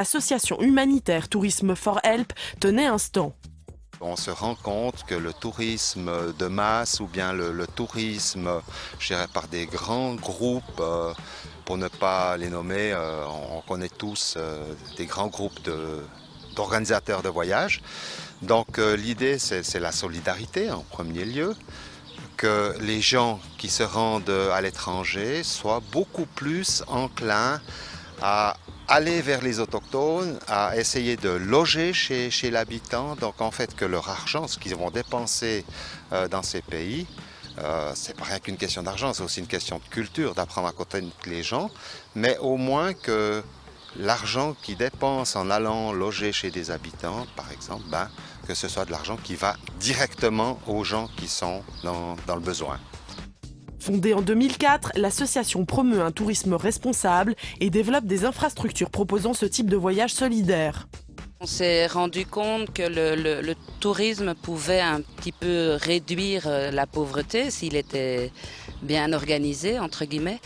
L'association humanitaire Tourisme for Help tenait un stand. On se rend compte que le tourisme de masse ou bien le tourisme géré par des grands groupes, pour ne pas les nommer, on connaît tous des grands groupes d'organisateurs de voyages. Donc l'idée c'est la solidarité en premier lieu, que les gens qui se rendent à l'étranger soient beaucoup plus enclins à aller vers les autochtones, à essayer de loger chez l'habitant. Donc en fait que leur argent, ce qu'ils vont dépenser dans ces pays, c'est pas rien qu'une question d'argent, c'est aussi une question de culture, d'apprendre à connaître les gens, mais au moins que l'argent qu'ils dépensent en allant loger chez des habitants, par exemple, que ce soit de l'argent qui va directement aux gens qui sont dans le besoin. Fondée en 2004, l'association promeut un tourisme responsable et développe des infrastructures proposant ce type de voyage solidaire. On s'est rendu compte que le tourisme pouvait un petit peu réduire la pauvreté s'il était bien organisé, entre guillemets.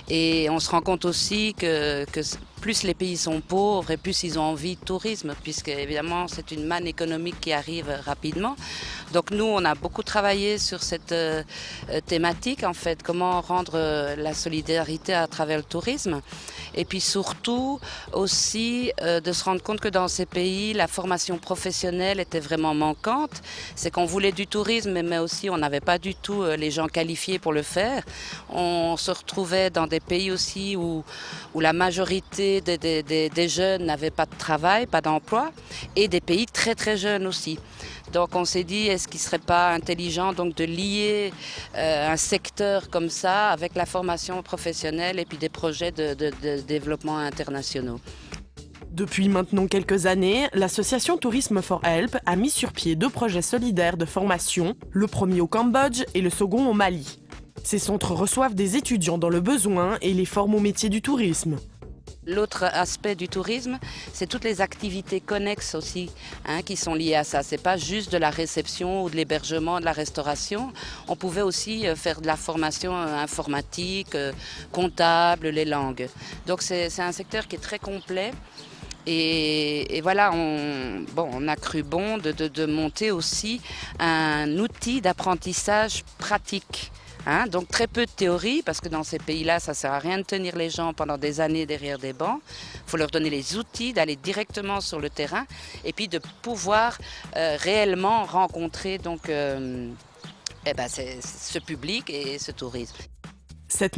Et on se rend compte aussi que plus les pays sont pauvres et plus ils ont envie de tourisme, puisque évidemment c'est une manne économique qui arrive rapidement. Donc nous, on a beaucoup travaillé sur cette thématique, en fait, comment rendre la solidarité à travers le tourisme. Et puis surtout aussi de se rendre compte que dans ces pays, la formation professionnelle était vraiment manquante. C'est qu'on voulait du tourisme, mais aussi on n'avait pas du tout les gens qualifiés pour le faire. On se retrouvait dans des pays aussi où la majorité des jeunes n'avaient pas de travail, pas d'emploi, et des pays très très jeunes aussi. Donc on s'est dit, est-ce qu'il ne serait pas intelligent donc, de lier un secteur comme ça avec la formation professionnelle et puis des projets de développement internationaux. Depuis maintenant quelques années, l'association Tourisme for Help a mis sur pied 2 projets solidaires de formation, le premier au Cambodge et le second au Mali. Ces centres reçoivent des étudiants dans le besoin et les forment au métier du tourisme. L'autre aspect du tourisme, c'est toutes les activités connexes aussi qui sont liées à ça. C'est pas juste de la réception ou de l'hébergement, de la restauration. On pouvait aussi faire de la formation informatique, comptable, les langues. Donc c'est un secteur qui est très complet. Et voilà, on a cru bon de monter aussi un outil d'apprentissage pratique. Donc très peu de théorie, parce que dans ces pays-là, ça ne sert à rien de tenir les gens pendant des années derrière des bancs. Il faut leur donner les outils d'aller directement sur le terrain et puis de pouvoir réellement rencontrer donc, ce public et ce tourisme. Cette